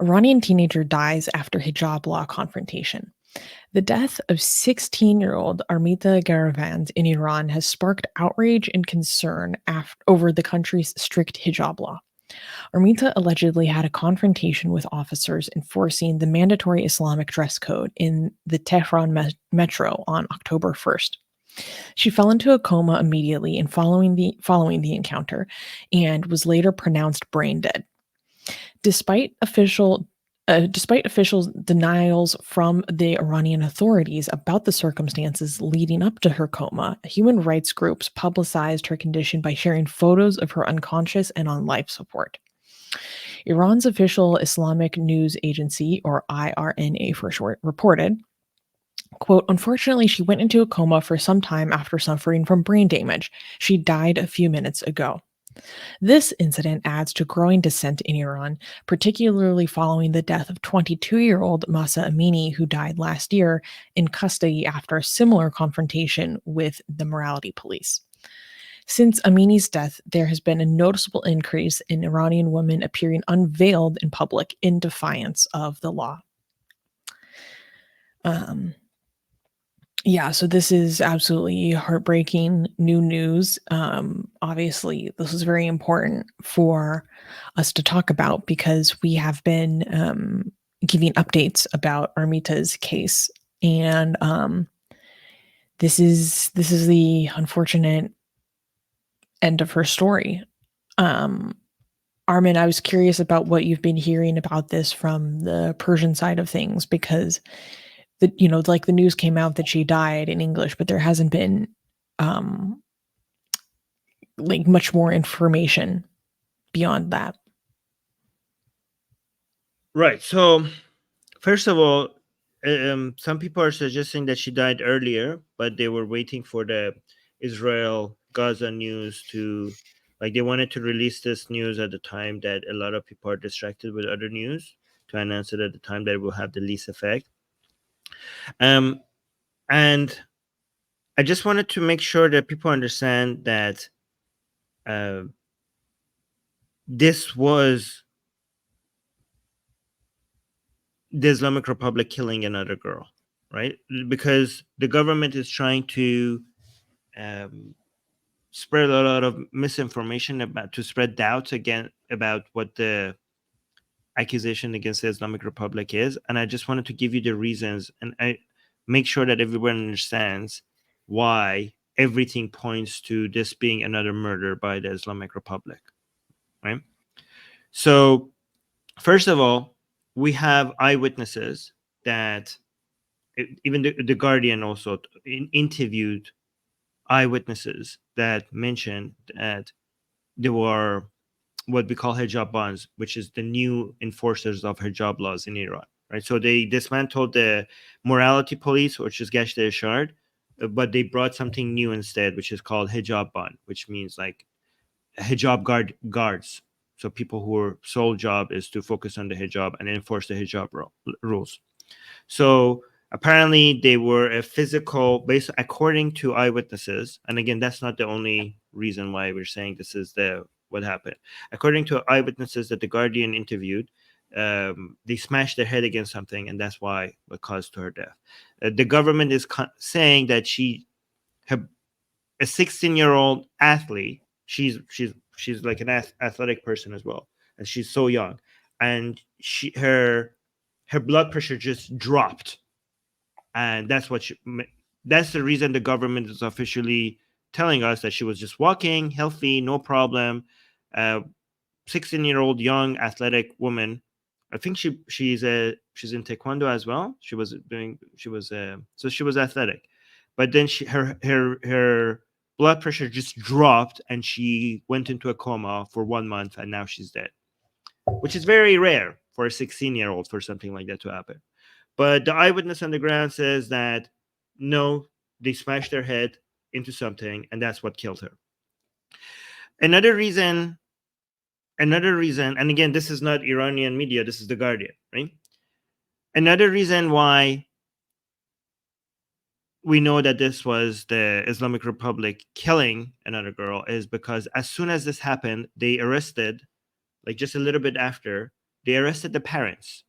Iranian teenager dies after hijab law confrontation. The death of 16-year-old Armita Geravand in Iran has sparked outrage and concern over the country's strict hijab law. Armita allegedly had a confrontation with officers enforcing the mandatory Islamic dress code in the Tehran metro on October 1st. She fell into a coma immediately and following the encounter and was later pronounced brain dead. Despite officials' denials from the Iranian authorities about the circumstances leading up to her coma, human rights groups publicized her condition by sharing photos of her unconscious and on life support. Iran's official Islamic news agency, or IRNA for short, reported, quote, "Unfortunately, she went into a coma for some time after suffering from brain damage. She died a few minutes ago." This incident adds to growing dissent in Iran, particularly following the death of 22-year-old Mahsa Amini, who died last year in custody after a similar confrontation with the morality police. Since Amini's death, there has been a noticeable increase in Iranian women appearing unveiled in public in defiance of the law. So this is absolutely heartbreaking new news. Obviously, this is very important for us to talk about because we have been giving updates about Armita's case, and this is the unfortunate end of her story. Armin, I was curious about what you've been hearing about this from the Persian side of things, because the news came out that she died in English, but there hasn't been much more information beyond that. Right. So, first of all, some people are suggesting that she died earlier, but they were waiting for the Israel-Gaza news to, they wanted to release this news at the time that a lot of people are distracted with other news, to announce it at the time that it will have the least effect. And I just wanted to make sure that people understand that this was the Islamic Republic killing another girl, right? Because the government is trying to spread a lot of misinformation to spread doubts again about what the accusation against the Islamic Republic is. And I just wanted to give you the reasons, and I make sure that everyone understands why everything points to this being another murder by the Islamic Republic, right? So, first of all, we have eyewitnesses that even the Guardian also interviewed eyewitnesses that mentioned that there were what we call hijab bonds, which is the new enforcers of hijab laws in Iran, right? So they dismantled the morality police, which is Gasht Shard, but they brought something new instead, which is called hijab bond, which means like hijab guards. So people whose sole job is to focus on the hijab and enforce the hijab rules. So apparently they were a physical, based according to eyewitnesses, and again, that's not the only reason why we're saying this is what happened. According to eyewitnesses that the Guardian interviewed, they smashed their head against something, and that's what caused her death. The government is saying that a 16-year-old athlete. She's like an athletic person as well, and she's so young, and her blood pressure just dropped, and that's the reason the government is officially telling us that she was just walking healthy, no problem. 16-year-old young athletic woman. I think she's in taekwondo as well. She was athletic, but then her blood pressure just dropped and she went into a coma for 1 month, and now she's dead, which is very rare for a 16-year-old for something like that to happen. But the eyewitness on the ground says that no, they smashed their head into something, and that's what killed her. Another reason, and again, this is not Iranian media, this is the Guardian, right? Another reason why we know that this was the Islamic Republic killing another girl is because as soon as this happened, they arrested, like just a little bit after, They arrested the parents,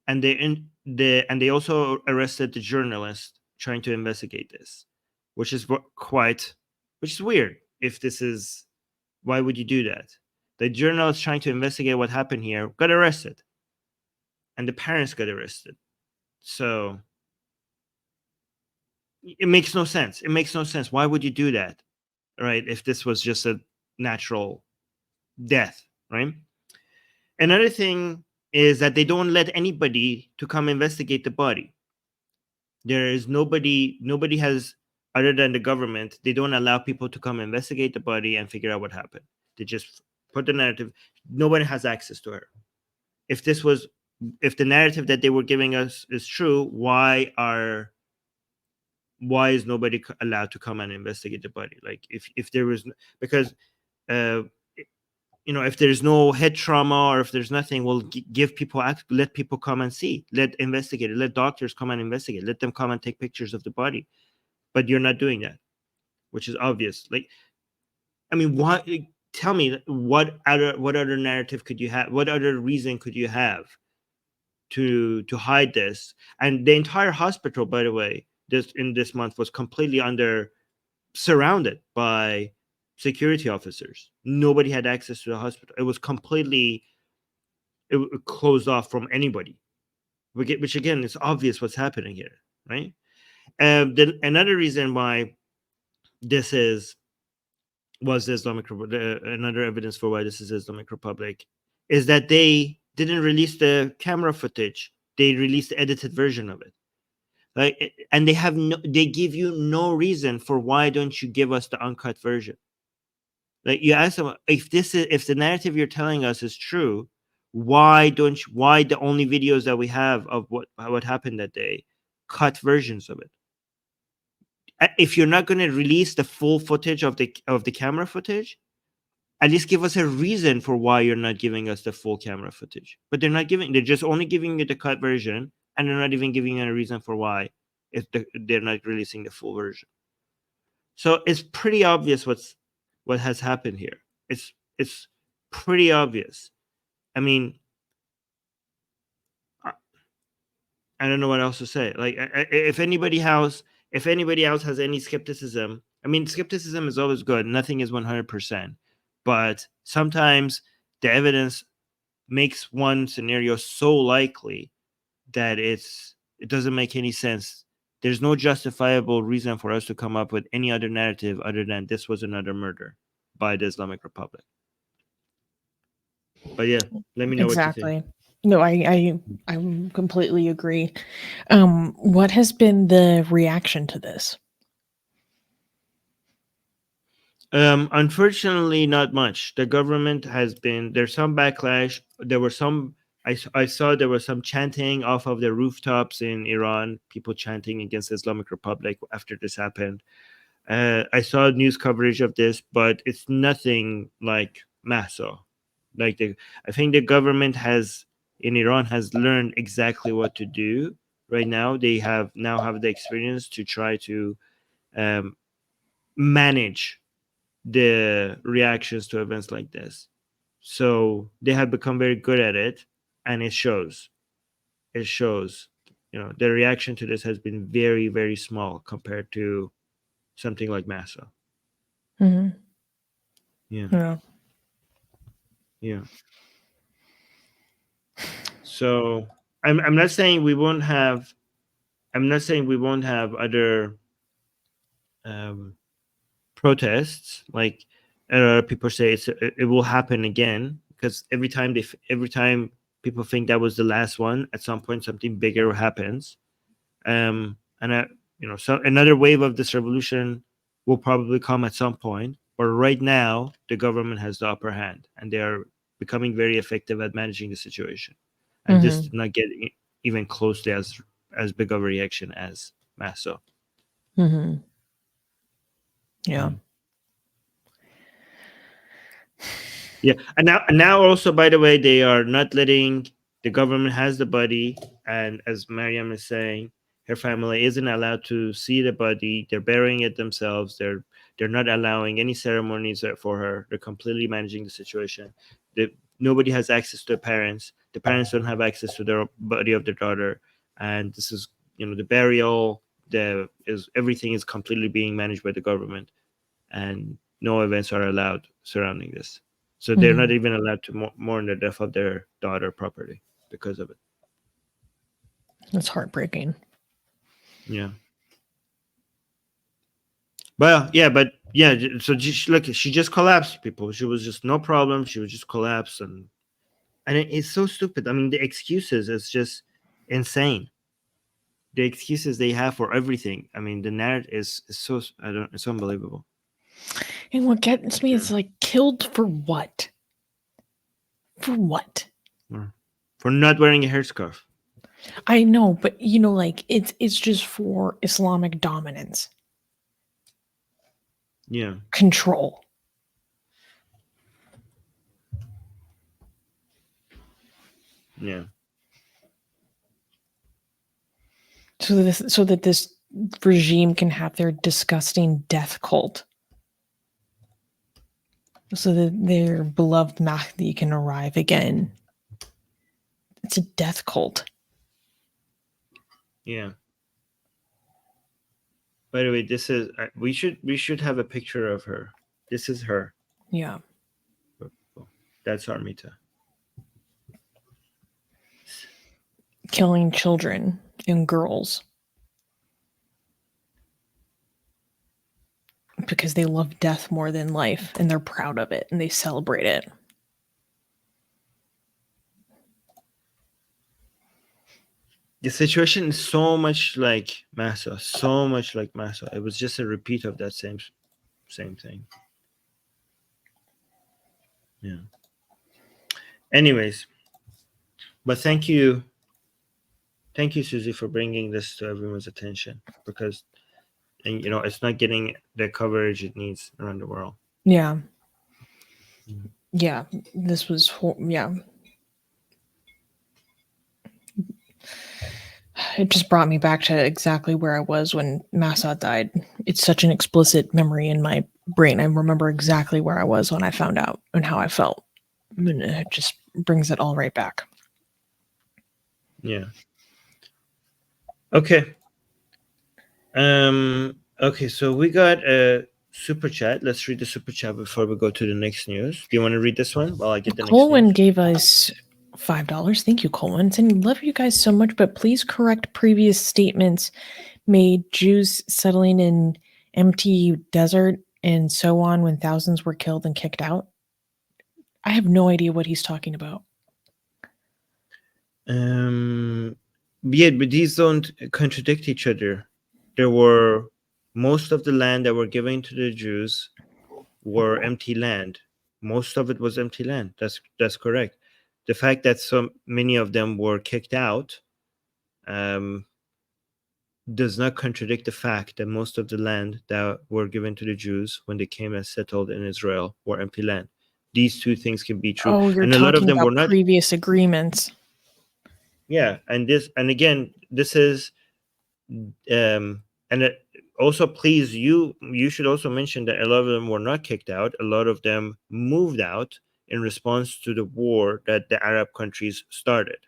and they also arrested the journalist trying to investigate this, which is weird. If this is, why would you do that? The journalist trying to investigate what happened here got arrested, and the parents got arrested. So it makes no sense. It makes no sense. Why would you do that, right? If this was just a natural death, right? Another thing is that they don't let anybody to come investigate the body. There is nobody has, other than the government, they don't allow people to come investigate the body and figure out what happened. They just put the narrative. Nobody has access to her. If the narrative that they were giving us is true, why is nobody allowed to come and investigate the body? Like if there was, because if there's no head trauma or if there's nothing, we'll give people let people come and see, let investigate it, let doctors come and investigate, let them come and take pictures of the body. But you're not doing that, which is obvious. Like, I mean, what? Tell me, what other narrative could you have? What other reason could you have to hide this? And the entire hospital, by the way, this month was completely surrounded by security officers. Nobody had access to the hospital. It was completely closed off from anybody, which again, it's obvious what's happening here, right? Then another reason why this was the Islamic Republic, another evidence for why this is Islamic Republic, is that they didn't release the camera footage. They released the edited version of it. Like, and they give you no reason for why don't you give us the uncut version. Like, you ask them, if the narrative you're telling us is true, why the only videos that we have of what happened that day, cut versions of it? If you're not going to release the full footage of the camera footage, at least give us a reason for why you're not giving us the full camera footage. But they're just only giving you the cut version, and they're not even giving you a reason for why if they're not releasing the full version. So it's pretty obvious what has happened here. It's pretty obvious. I mean, I don't know what else to say. Like, if anybody else has any skepticism, I mean, skepticism is always good. Nothing is 100%, but sometimes the evidence makes one scenario so likely that it doesn't make any sense. There's no justifiable reason for us to come up with any other narrative other than this was another murder by the Islamic Republic. But yeah, let me know what you think. No, I completely agree. What has been the reaction to this? Unfortunately, not much. The government there's some backlash. There were some, I saw there was some chanting off of the rooftops in Iran, people chanting against the Islamic Republic after this happened. I saw news coverage of this, but it's nothing like Mahsa. Like, I think the government in Iran has learned exactly what to do right now. They have the experience to try to manage the reactions to events like this. So they have become very good at it, and it shows. The reaction to this has been very, very small compared to something like Mahsa. Mm-hmm. Yeah. So I'm not saying we won't have other protests. Like, people say it will happen again, because every time people think that was the last one, at some point something bigger happens. So another wave of this revolution will probably come at some point. But right now, the government has the upper hand, and they are becoming very effective at managing the situation. And this did not get even close to as big of a reaction as Mahsa. Mm-hmm. Yeah. Yeah, and now also, by the way, they are not letting, the government has the body, and as Mariam is saying, her family isn't allowed to see the body. They're burying it themselves. They're not allowing any ceremonies for her. They're completely managing the situation. nobody has access to the parents don't have access to the body of their daughter, and this is, the burial, everything is completely being managed by the government, and no events are allowed surrounding this. So they're not even allowed to mourn the death of their daughter properly because of it. That's heartbreaking. Yeah. Well, yeah, but yeah, so look, she just collapsed, people. She was just no problem. She was just collapsed, and it's so stupid. I mean, the excuses is just insane. The excuses they have for everything. I mean, the narrative is so, it's unbelievable. And what gets me is like, killed for what? For what? For not wearing a hairscarf. I know, but like it's just for Islamic dominance. Yeah. Control. Yeah. So that this regime can have their disgusting death cult. So that their beloved Mahdi can arrive again. It's a death cult. Yeah. By the way, this is we should have a picture of her. This is her. Yeah. That's Armita. Killing children and girls because they love death more than life, and they're proud of it and they celebrate it. The situation is so much like Mahsa, so much like Mahsa. It was just a repeat of that same thing. Yeah. Anyways, but thank you, Susie, for bringing this to everyone's attention, because, and it's not getting the coverage it needs around the world. Yeah. Yeah. This was yeah. It just brought me back to exactly where I was when Mahsa died. It's such an explicit memory in my brain. I remember exactly where I was when I found out and how I felt. And it just brings it all right back. Yeah. Okay. Okay, so we got a super chat. Let's read the super chat before we go to the next news. Do you want to read this one while I get the next Colin news? gave us $5. Thank you, Colin. And love you guys so much, but please correct previous statements made. Jews settling in empty desert and so on when thousands were killed and kicked out. I have no idea what he's talking about. Yeah, but these don't contradict each other. There were most of the land that were given to the Jews were empty land. Most of it was empty land. That's correct. The fact that so many of them were kicked out does not contradict the fact that most of the land that were given to the Jews when they came and settled in Israel were empty land. These two things can be true. Oh, you're and a lot of talking them about were not. previous agreements. Yeah, and again, this is and also, please, you should also mention that a lot of them were not kicked out. A lot of them moved out in response to the war that the Arab countries started.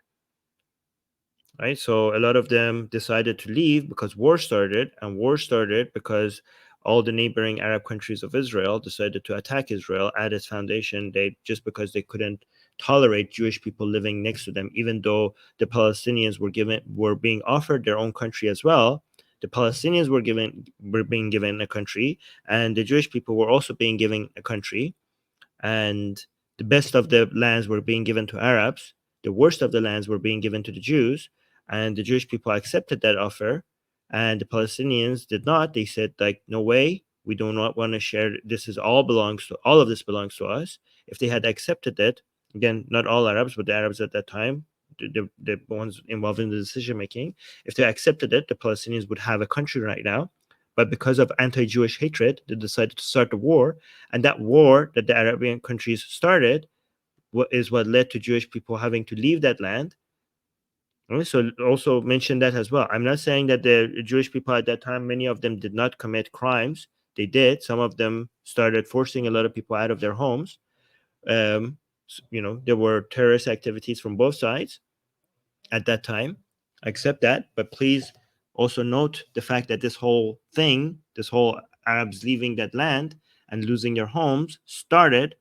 Right? So a lot of them decided to leave because war started, and war started because all the neighboring Arab countries of Israel decided to attack Israel at its foundation. Just because they couldn't tolerate Jewish people living next to them, even though the Palestinians were being offered their own country as well. The Palestinians were being given a country, and the Jewish people were also being given a country, and the best of the lands were being given to Arabs. The worst of the lands were being given to the Jews, and the Jewish people accepted that offer, and the Palestinians did not. They said, like, no way, we do not want to share. All of this belongs to us. If they had accepted it, again, not all Arabs, but the Arabs at that time, the ones involved in the decision making, if they accepted it, the Palestinians would have a country right now. But because of anti-Jewish hatred, they decided to start a war, and that war that the Arabian countries started is what led to Jewish people having to leave that land. So also mention that as well. I'm not saying that the Jewish people at that time, many of them did not commit crimes. They did. Some of them started forcing a lot of people out of their homes. there were terrorist activities from both sides at that time. I accept that, but please also note the fact that this whole Arabs leaving that land and losing their homes started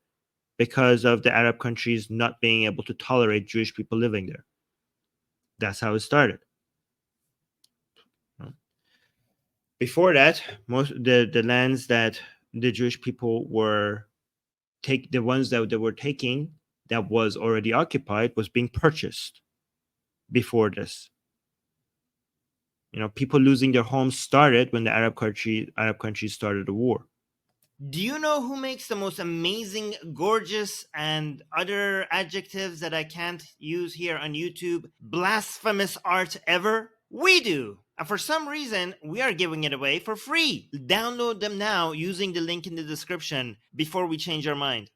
because of the Arab countries not being able to tolerate Jewish people living there. That's how it started. Before that, most the lands that the Jewish people were the ones that they were taking that was already occupied was being purchased before this. People losing their homes started when the Arab countries started a war. Do you know who makes the most amazing, gorgeous, and other adjectives that I can't use here on YouTube, blasphemous art ever? We do! And for some reason, we are giving it away for free. Download them now using the link in the description before we change our mind.